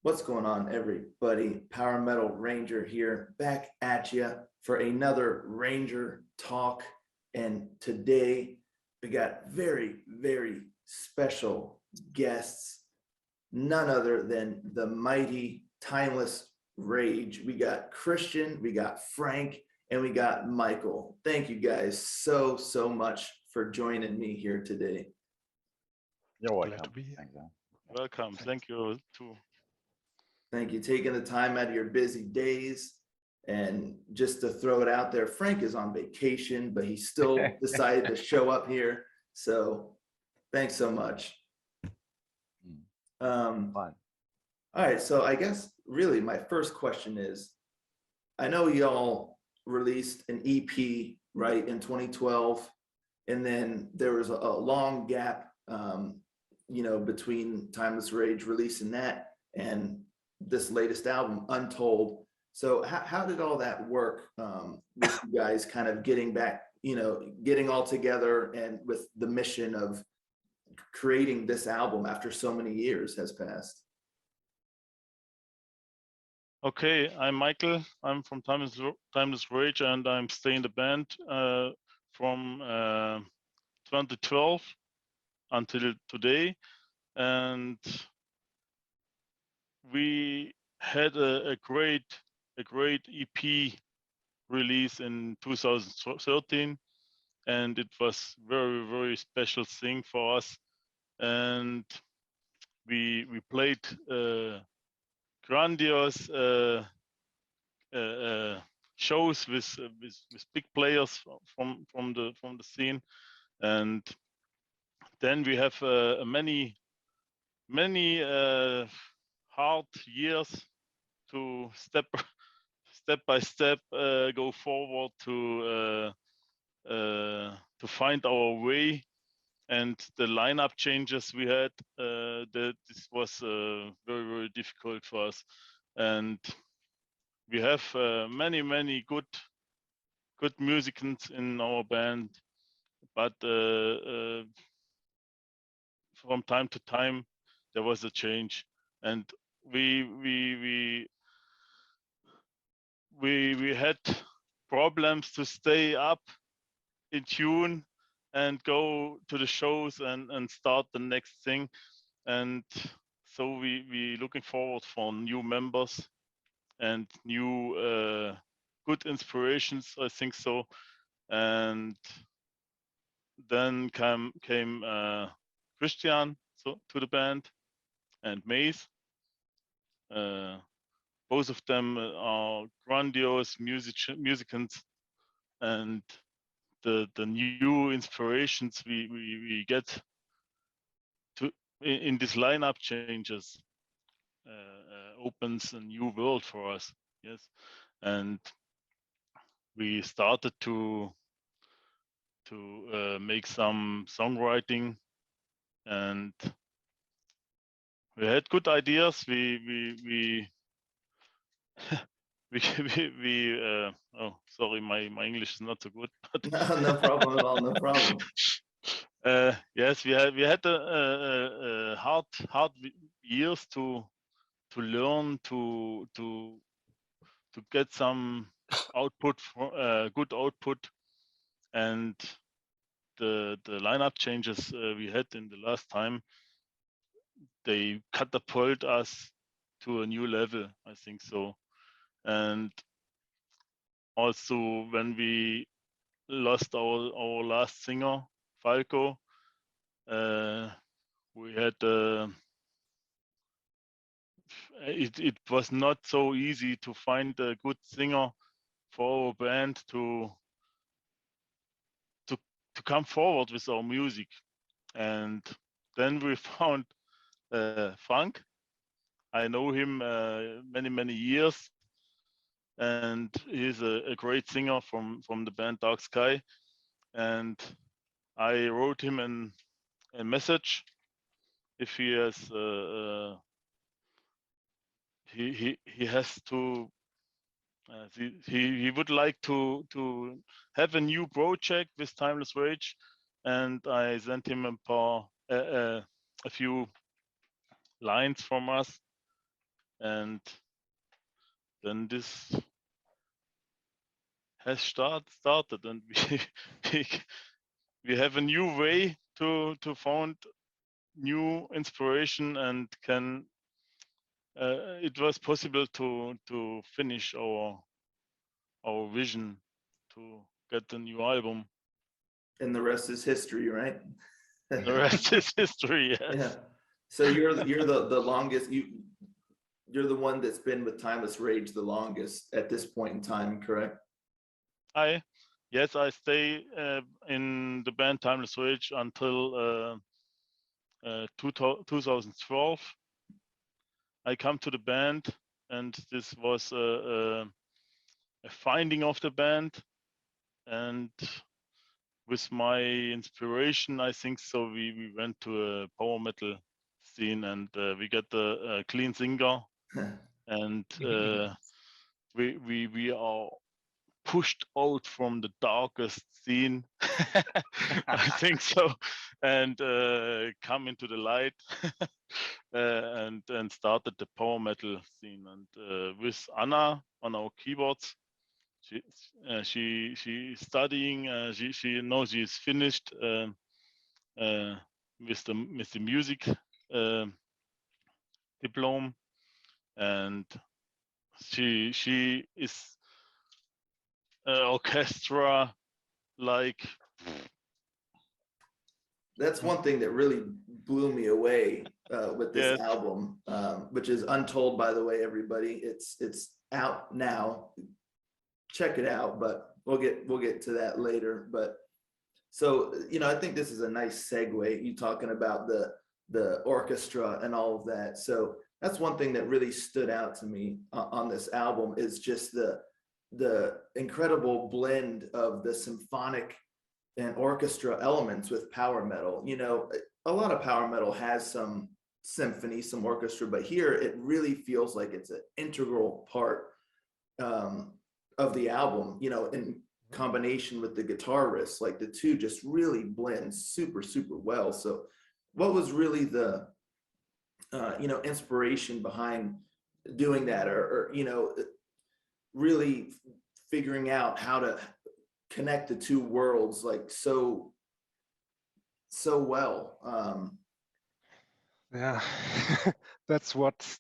What's going on, everybody? Power Metal Ranger here, back at you for another Ranger talk. And today we got very, very special guests, none other than the mighty, timeless Rage. We got Christian, we got Frank, and we got Michael. Thank you guys so much for joining me here today. You're welcome. Glad to be here. Thanks, Al. Welcome. Thank you too. Thank you taking the time out of your busy days. And just to throw it out there, Frank is on vacation, but he still decided to show up here. So thanks so much. Fun. All right, so I guess really my first question is, I know y'all released an EP, right, in 2012, and then there was a long gap, between Timeless Rage releasing that and this latest album, Untold. So how did all that work with you guys kind of getting back, getting all together and with the mission of creating this album after so many years has passed? Okay, I'm Michael. I'm from Timeless Rage, and I'm staying in the band from 2012 until today. And we had a great EP release in 2013, and it was very special thing for us. And we played grandiose shows with big players from the scene, and then we have many hard years to step by step go forward to find our way. And the lineup changes we had, this was very difficult for us. And we have many good musicians in our band, but from time to time there was a change, and we had problems to stay up in tune and go to the shows and start the next thing. And so we looking forward for new members and new good inspirations, I think so. And then came Christian to the band, and Mace. Both of them are grandiose musicians, and the new inspirations we get to in this lineup changes opens a new world for us. Yes, and we started to make some songwriting, and we had good ideas. We oh, sorry, my English is not so good. But No problem at all, no problem. Yes, we had a hard years to learn to get some output good output, and the lineup changes we had in the last time, they catapult us to a new level, I think so. And also when we lost our last singer, Falco, we had it was not so easy to find a good singer for our band to come forward with our music. And then we found Frank. I know him many years, and he's a great singer from the band Dark Sky. And I wrote him a message if he has he has to he would like to have a new project with Timeless Rage, and I sent him a few lines from us, and then this has started, and we we have a new way to found new inspiration, and can it was possible to finish our vision to get a new album. And the rest is history, right? The rest is history. Yes. Yeah. So you're the longest, you're the one that's been with Timeless Rage the longest at this point in time, correct? Yes, I stay in the band Timeless Rage until 2012. I come to the band, and this was a finding of the band, and with my inspiration, I think so, we went to a power metal scene, and we got a clean singer, and we are pushed out from the darkest scene. I think so, and come into the light, and started the power metal scene, and with Anna on our keyboards. She's studying. She knows she's finished with the music diploma, and she is orchestra like. That's one thing that really blew me away with this Yes. album, which is Untold, by the way, everybody. It's out now. Check it out, but we'll get to that later. But so, I think this is a nice segue. You talking about the orchestra and all of that. So that's one thing that really stood out to me on this album, is just the incredible blend of the symphonic and orchestra elements with power metal. A lot of power metal has some symphony, some orchestra, but here it really feels like it's an integral part of the album, in combination with the guitar riffs. Like the two just really blend super, super well. So what was really the inspiration behind doing that, or really figuring out how to connect the two worlds like so well? Yeah, that's what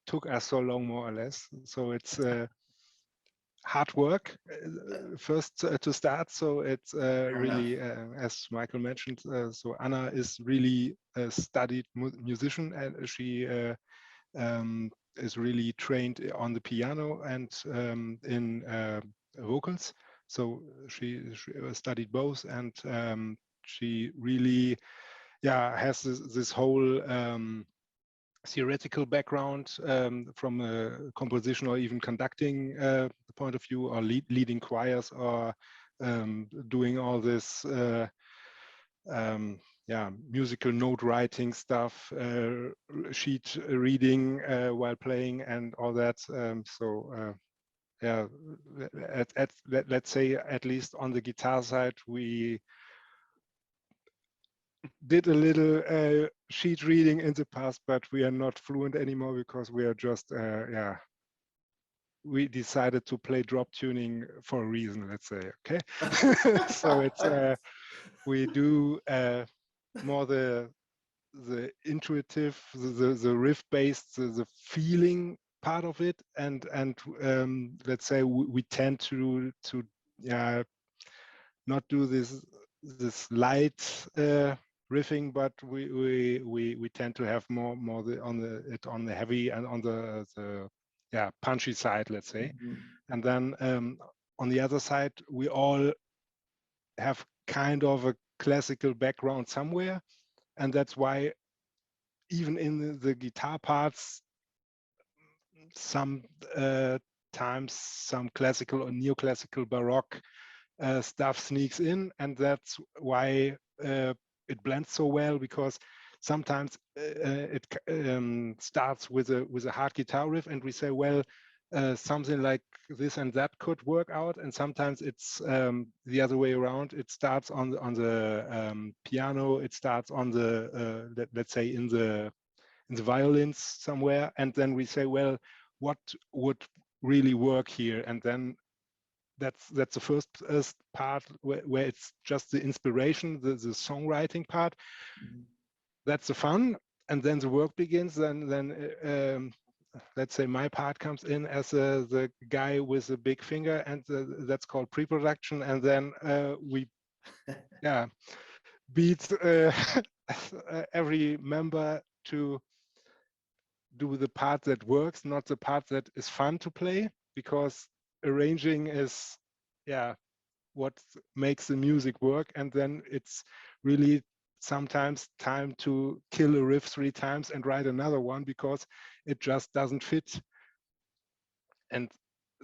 took us so long, more or less. So it's hard work first to start. So it's really, as Michael mentioned, so Anna is really a studied musician, and she is really trained on the piano and in vocals. So she studied both, and she really, has this whole theoretical background from a composition or even conducting point of view, or leading choirs, or doing all this musical note writing stuff, sheet reading while playing, and all that. Let's say, at least on the guitar side, we did a little sheet reading in the past, but we are not fluent anymore, because we are just we decided to play drop tuning for a reason, let's say. Okay. So it's we do more the intuitive, the riff based, the feeling part of it, and let's say we tend to not do this light riffing, but we tend to have more on the heavy and on the punchy side, let's say. And then on the other side, we all have kind of a classical background somewhere, and that's why even in the guitar parts, some times some classical or neoclassical baroque stuff sneaks in, and that's why it blends so well, because sometimes it starts with a hard guitar riff, and we say, well, something like this and that could work out, and sometimes it's the other way around. It starts on the piano, it starts on the let's say in the in the violins somewhere, and then we say, well, what would really work here? And then that's the first part where it's just the inspiration, the songwriting part. That's the fun, and then the work begins. Then let's say my part comes in as the guy with a big finger, and that's called pre-production. And then we, yeah, beat every member to do the part that works, not the part that is fun to play, because arranging is, yeah, what makes the music work. And then it's really sometimes time to kill a riff 3 times and write another one because it just doesn't fit. And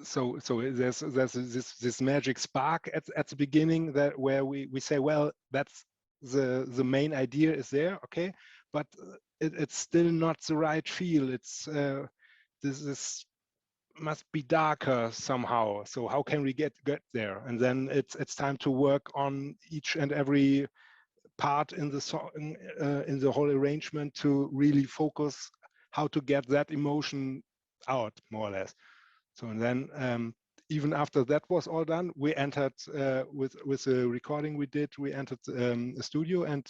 so there's this magic spark at the beginning, that where we say, well, that's the main idea is there, okay, but it's still not the right feel. It's this must be darker somehow. So how can we get there? And then it's time to work on each and every part in the song, in the whole arrangement, to really focus how to get that emotion out, more or less. So, and then even after that was all done, we entered with the recording we did, we entered a studio, and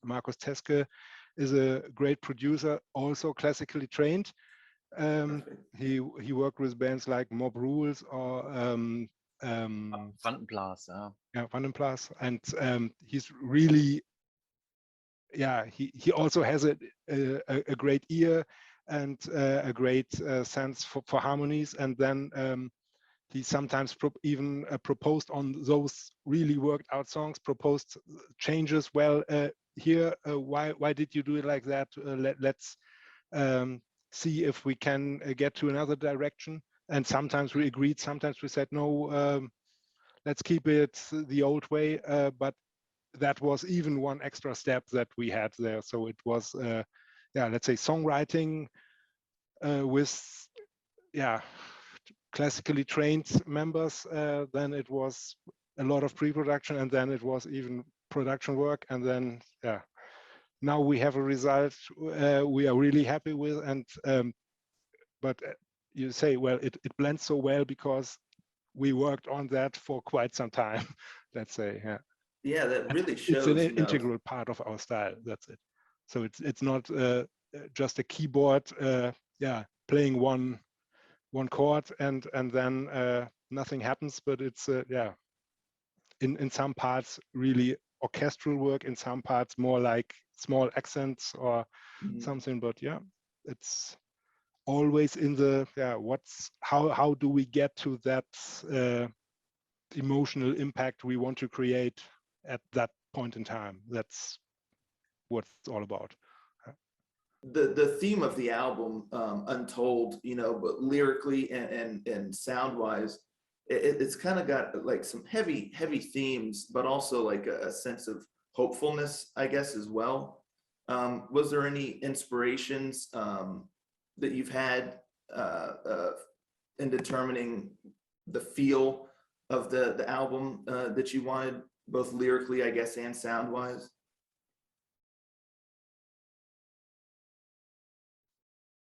Markus Teske is a great producer, also classically trained. He worked with bands like Mob Rules or Vandenplas, yeah, Vandenplas, and he's really, yeah, he also has a great ear and a great sense for harmonies. And then he sometimes even proposed on those really worked out songs, proposed changes. Well, here, why did you do it like that? Let's see if we can get to another direction. And sometimes we agreed, sometimes we said, no, let's keep it the old way. But that was even one extra step that we had there. So it was, yeah, let's say songwriting with, yeah, classically trained members. Then it was a lot of pre-production, and then it was even production work. And then, yeah, now we have a result we are really happy with. And but you say, well, it blends so well because we worked on that for quite some time. Let's say, yeah. Yeah, that really shows. It's an integral part of our style. That's it. So it's not just a keyboard, yeah, playing one chord and then nothing happens. But it's yeah, in some parts really orchestral work, in some parts more like small accents or something. But yeah, it's always in the, yeah, how do we get to that emotional impact we want to create at that point in time? That's what it's all about. The theme of the album, Untold, you know, but lyrically and sound wise, it's kind of got like some heavy themes, but also like a sense of hopefulness, I guess, as well. Was there any inspirations that you've had in determining the feel of the album that you wanted, both lyrically, I guess, and sound wise?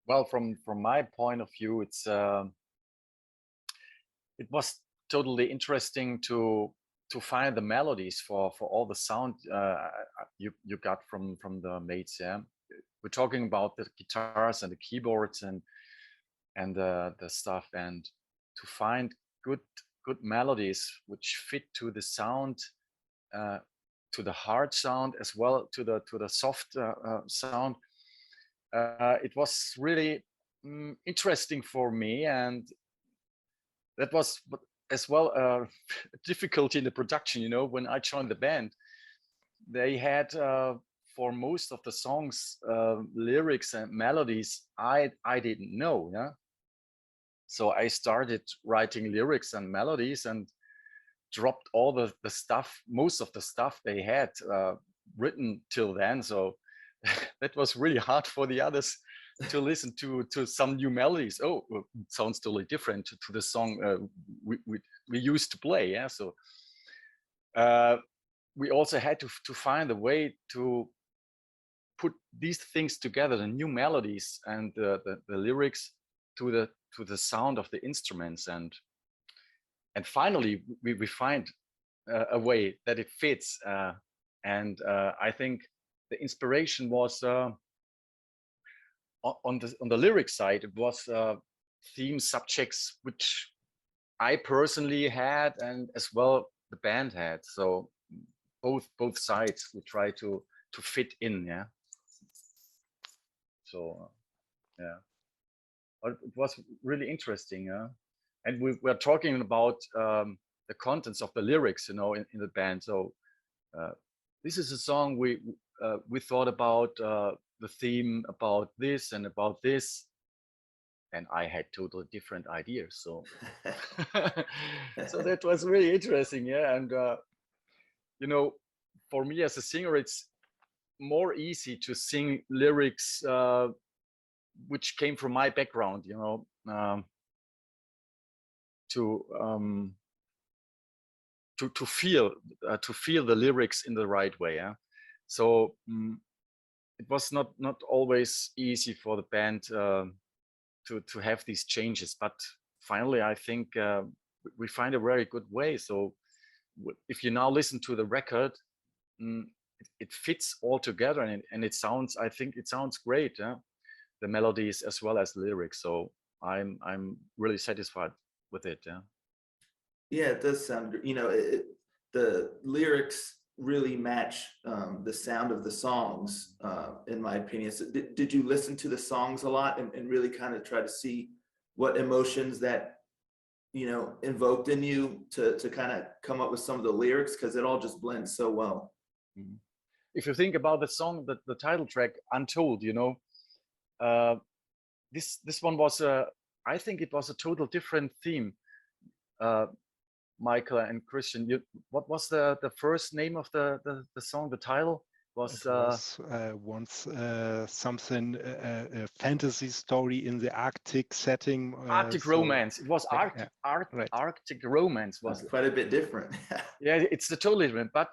Well, from my point of view, it was totally interesting to find the melodies for all the sound you got from the mates. Yeah, we're talking about the guitars and the keyboards and the stuff, and to find good melodies which fit to the sound, to the hard sound as well, to the soft sound. It was really interesting for me, and that was as well difficulty in the production. You know, when I joined the band, they had for most of the songs lyrics and melodies I didn't know. Yeah, so I started writing lyrics and melodies and dropped all the stuff, most of the stuff they had written till then. So that was really hard for the others to listen to some new melodies. Oh, it sounds totally different to the song we used to play. Yeah, so we also had to find a way to put these things together, the new melodies and the lyrics to the sound of the instruments, and finally we find a way that it fits, and I think the inspiration was on the lyric side. It was theme subjects which I personally had, and as well the band had. So both sides we try to fit in. Yeah. So yeah, but it was really interesting. Yeah, and we were talking about the contents of the lyrics, you know, in the band. So this is a song we thought about the theme about this and about this, and I had totally different ideas. So so that was really interesting. Yeah, and you know, for me as a singer, it's more easy to sing lyrics which came from my background, you know, to feel the lyrics in the right way. Yeah, so it was not always easy for the band to have these changes, but finally I think we find a very good way. So if you now listen to the record, it fits all together, and it sounds, I think it sounds great. Yeah? The melodies as well as the lyrics. So I'm really satisfied with it. Yeah. Yeah, it does sound, you know, the lyrics really match the sound of the songs, in my opinion. So did you listen to the songs a lot and really kind of try to see what emotions that, you know, invoked in you to kind of come up with some of the lyrics, because it all just blends so well? Mm-hmm. If you think about the song, the title track, Untold, you know, this one was I think it was a total different theme. Michael and Christian, what was the first name of the song? The title was, once something, a fantasy story in the Arctic setting. Arctic Romance. It was Arctic, right. Arctic Romance was quite a bit different. Yeah, it's the totally different. But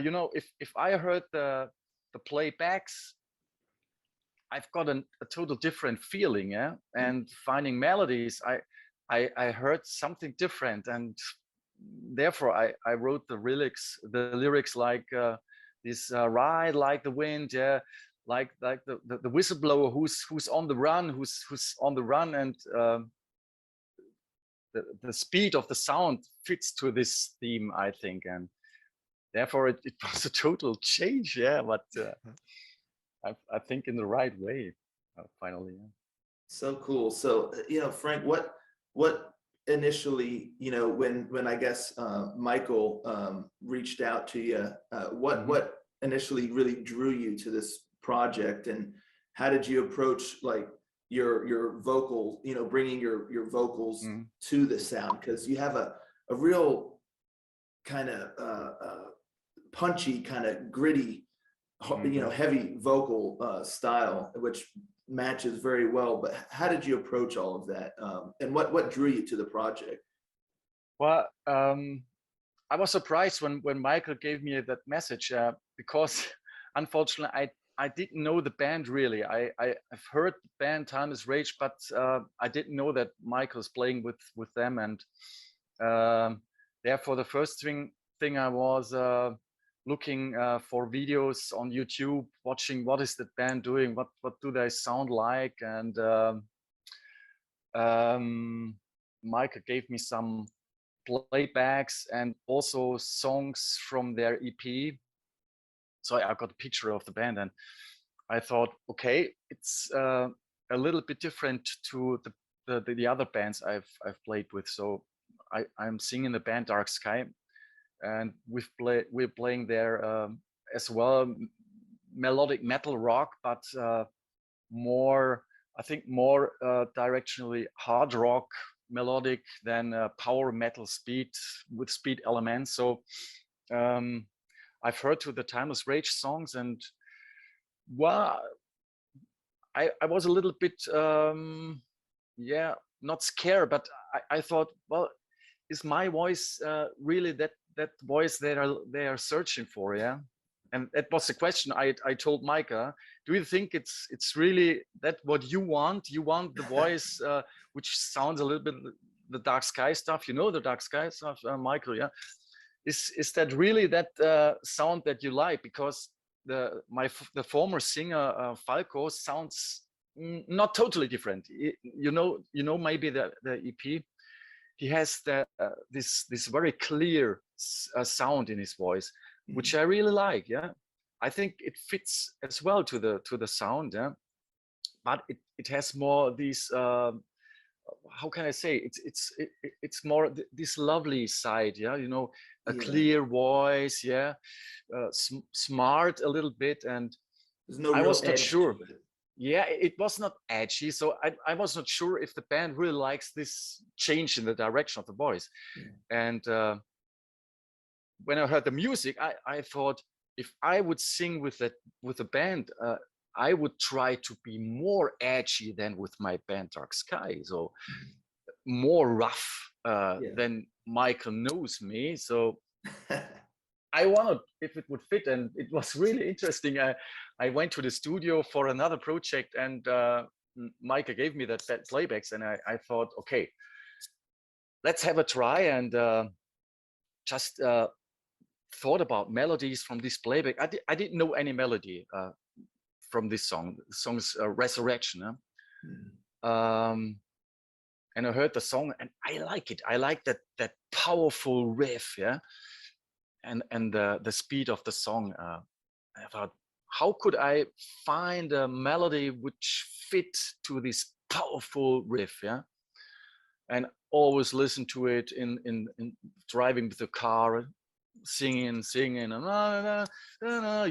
you know, if I heard the playbacks, I've got a total different feeling. Yeah, and finding melodies, I heard something different, and therefore I wrote the lyrics like this, ride like the wind, yeah, like the whistleblower who's on the run, who's on the run, and the speed of the sound fits to this theme, I think, and therefore it was a total change. Yeah, but I think in the right way, finally. Yeah. So cool. So, you know, Frank, what initially, you know, when I guess Michael reached out to you, what initially really drew you to this project, and how did you approach like your vocal, you know, bringing your vocals to the sound? Because you have a real kind of punchy, kind of gritty, you know, heavy vocal style, which matches very well. But how did you approach all of that, and what drew you to the project? Well, I was surprised when Michael gave me that message, because unfortunately I didn't know the band really. I've heard the band Time is Rage, but I didn't know that Michael's playing with them, and therefore the first thing I was looking for videos on YouTube, watching what is the band doing, what do they sound like, and Michael gave me some playbacks and also songs from their EP. So I got a picture of the band, and I thought, okay, it's a little bit different to the other bands I've played with. So I'm singing the band Dark Sky, and we're playing there as well, melodic metal rock, but more, I think more directionally hard rock melodic than power metal speed with speed elements. So I've heard to the Timeless Rage songs, and well, I was a little bit yeah, not scared, but I thought, well, is my voice really that voice they are searching for? Yeah, and that was the question I told Micah, do you think it's really that what you want? You want the voice which sounds a little bit the Dark Sky stuff, you know, the Dark Sky stuff, Michael, yeah? Is that really that sound that you like? Because the former singer Falco sounds not totally different. You know maybe the EP, he has this very clear sound in his voice, which I really like. Yeah, I think it fits as well to the sound. Yeah, but it has more these. How can I say? It's more this lovely side. Yeah, you know, a clear voice. Yeah, smart a little bit, and I was not sure. Yeah, it was not edgy, so I was not sure if the band really likes this change in the direction of the voice. And when I heard the music, I thought if I would sing with the band, I would try to be more edgy than with my band Dark Sky, so more rough than Michael knows me. So I wondered if it would fit, and it was really interesting. I went to the studio for another project, and Michael gave me that playbacks, and I thought, okay, let's have a try, and just thought about melodies from this playback. I didn't know any melody from this song. The song's Resurrection. And I heard the song, and I like it. I like that powerful riff, yeah, and the speed of the song. I thought, how could I find a melody which fit to this powerful riff, yeah? And always listen to it in driving with the car, singing, and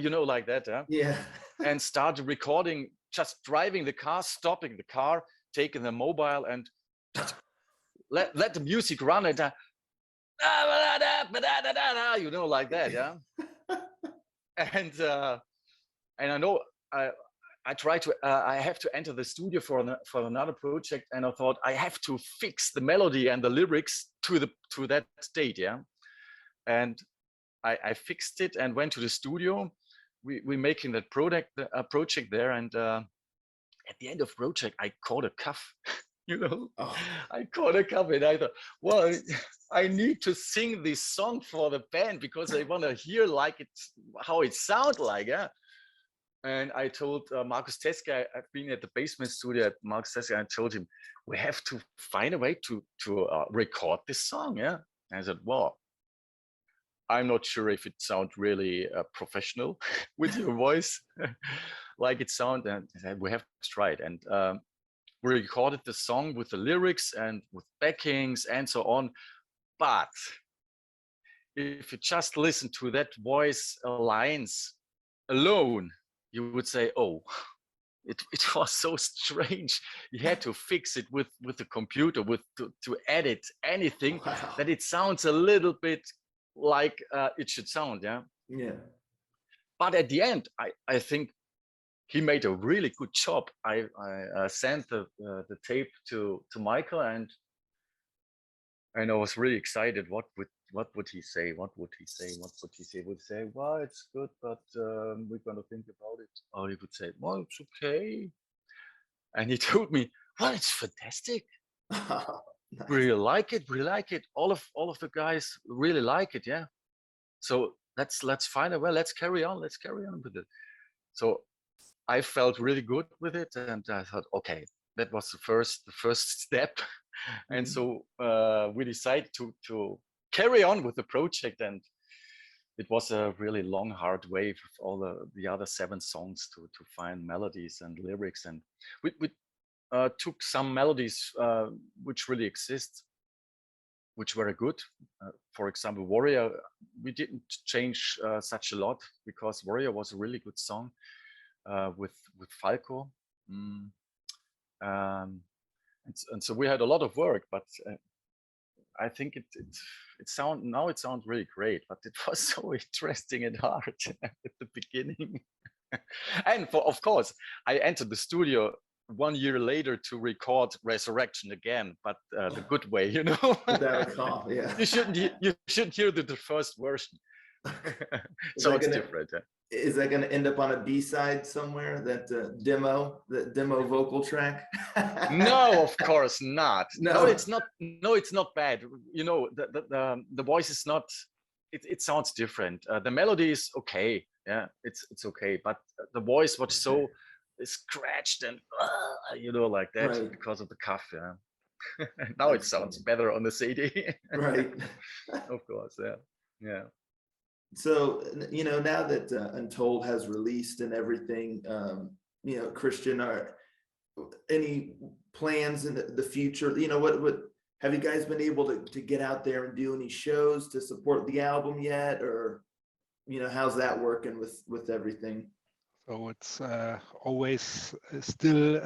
you know, like that, yeah. And started recording, just driving the car, stopping the car, taking the mobile, and just let the music run, and you know, like that, yeah. And I know I try to I have to enter the studio for another project, and I thought I have to fix the melody and the lyrics to that state, yeah. And I fixed it and went to the studio. We making that project there, and at the end of project I caught a cough. You know, I caught a cough, and I thought, well, I need to sing this song for the band because I want to hear like how it sounds like, yeah. And I told Markus Teske, I've been at the basement studio at Markus Teske, and I told him, we have to find a way to record this song, yeah. And I said, well, I'm not sure if it sounds really professional with your voice, like it sounds, and I said, we have to try it. And we recorded the song with the lyrics and with backings and so on. But if you just listen to that voice lines alone, you would say, oh, it was so strange. You had to fix it with the computer, to edit anything that it sounds a little bit like it should sound, yeah. Yeah. But at the end, I think he made a really good job. I sent the tape to Michael, and I was really excited. What would he say? What would he say? What would he say? Would he say, well, it's good, but we're gonna think about it. Or he would say, well, it's okay. And he told me, well, it's fantastic. Nice. We really like it. We like it. All of the guys really like it. Yeah. So let's find a way. Let's carry on. Let's carry on with it. So I felt really good with it, and I thought, okay, that was the first step. And so we decided to carry on with the project, and it was a really long, hard way with all the other 7 songs to find melodies and lyrics, and we took some melodies which really exist, which were good. For example, Warrior, we didn't change such a lot because Warrior was a really good song with Falco. And so we had a lot of work, but I think it sounds really great, but it was so interesting and hard at the beginning. And of course, I entered the studio 1 year later to record Resurrection again, but the good way, you know. Without a call, yeah. You shouldn't hear the first version. So it's different. is that going to end up on a B-side somewhere? That demo vocal track? No, of course not. No, No. it's not. No, it's not bad. You know, the voice is not. It sounds different. The melody is okay. Yeah, it's okay. But the voice was so scratched and you know, like that Right. because of the cough. Yeah. Now it That's sounds funny. better on the CD. Right. Of course. Yeah. Yeah. So, you know, now that Untold has released and everything, you know, Christian, are any plans in the future? You know, what have you guys been able to get out there and do any shows to support the album yet? Or, you know, how's that working with everything? So it's always still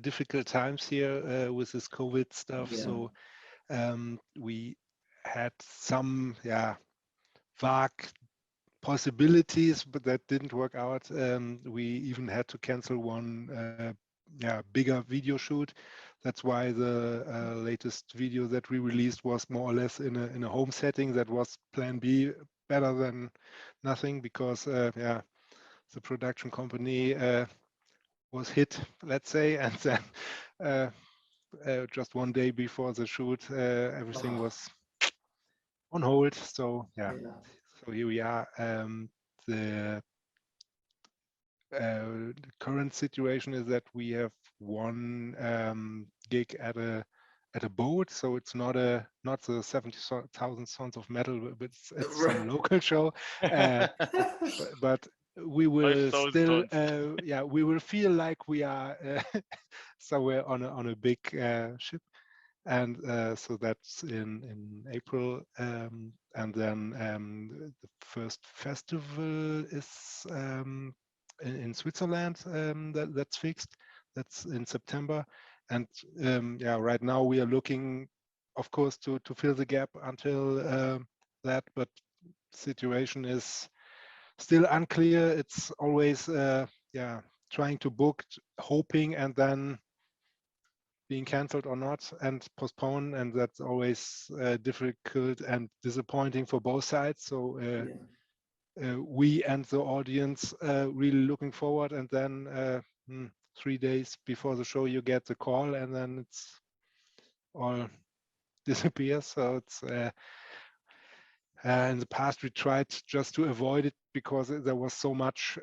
difficult times here with this COVID stuff. Yeah. So we had some, vague possibilities, but that didn't work out. We even had to cancel one, bigger video shoot. That's why the latest video that we released was more or less in a home setting. That was Plan B, better than nothing, because the production company was hit, let's say, and then just one day before the shoot, everything Oh, was on hold. So yeah. so here we are. The current situation is that we have one gig at a boat, so it's not the 70,000 Sons of Metal, but it's some local show. But we will 5,000 still, tons. we will feel like we are somewhere on a big ship, and so that's in April, and then the first festival is in Switzerland, that's fixed. That's in September, and right now we are looking, of course, to fill the gap until that, but situation is still unclear. It's always trying to book, hoping, and then being cancelled or not, and postponed, and that's always difficult and disappointing for both sides. So we and the audience really looking forward, and then 3 days before the show you get the call, and then it's all disappears. So it's in the past we tried just to avoid it because there was so much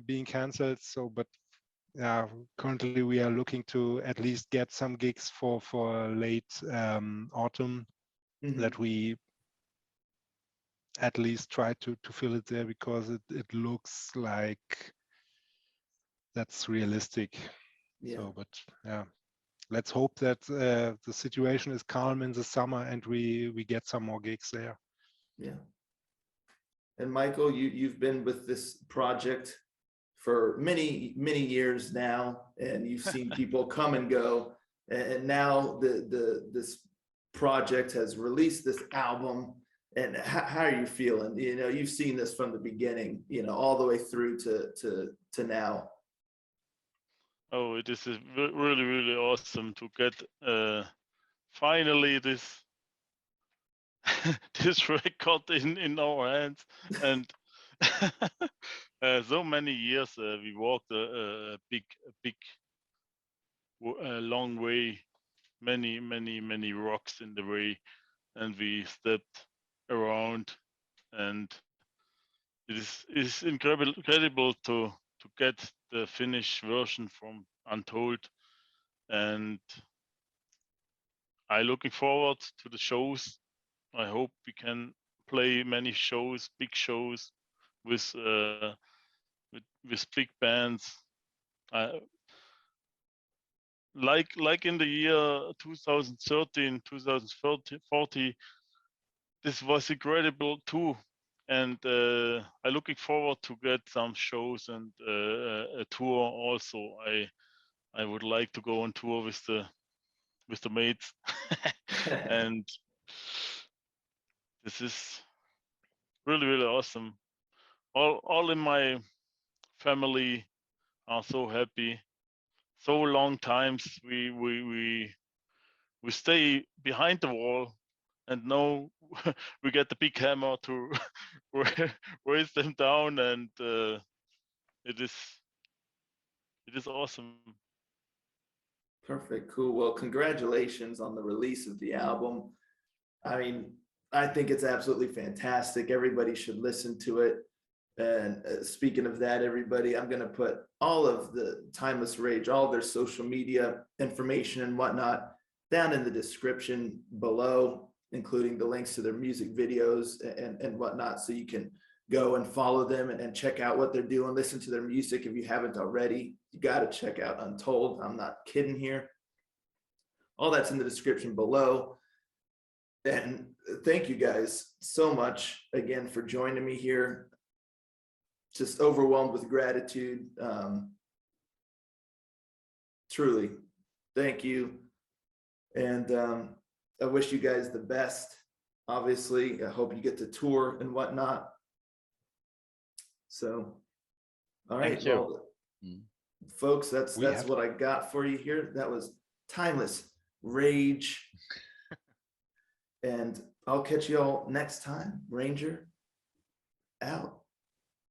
being cancelled. So, but currently we are looking to at least get some gigs for late autumn, that we at least try to fill it there, because it looks like that's realistic. Yeah. So, but let's hope that the situation is calm in the summer and we get some more gigs there. Yeah. And Michael, you've been with this project for many years now, and you've seen people come and go, and now this project has released this album. And how are you feeling? You know, you've seen this from the beginning, you know, all the way through to now. Oh, it is really, really awesome to get finally this this record in our hands, and so many years we walked a big long way, many rocks in the way, and we stepped around, and it is incredible to get the finished version from Untold, and I'm looking forward to the shows. I hope we can play many shows, big shows, with big bands. Like in the year 2013, 2040, this was incredible too. And I'm looking forward to get some shows and a tour also. I would like to go on tour with the mates, and this is really awesome. All in my family are so happy. So long times we stay behind the wall and now we get the big hammer to raise them down, and it is awesome. Perfect. Cool. Well, congratulations on the release of the album. I mean, I think it's absolutely fantastic. Everybody should listen to it. And speaking of that, everybody, I'm going to put all of the Timeless Rage, all their social media information and whatnot down in the description below, including the links to their music videos and whatnot. So you can go and follow them and check out what they're doing. Listen to their music if you haven't already. You got to check out Untold. I'm not kidding here. All that's in the description below. And thank you guys so much again for joining me here. Just overwhelmed with gratitude. Truly, thank you. And I wish you guys the best. Obviously, I hope you get to tour and whatnot. So, all right, Thank you. well, folks, that's We have- what I got for you here. That was Timeless Rage. And I'll catch you all next time. Ranger out.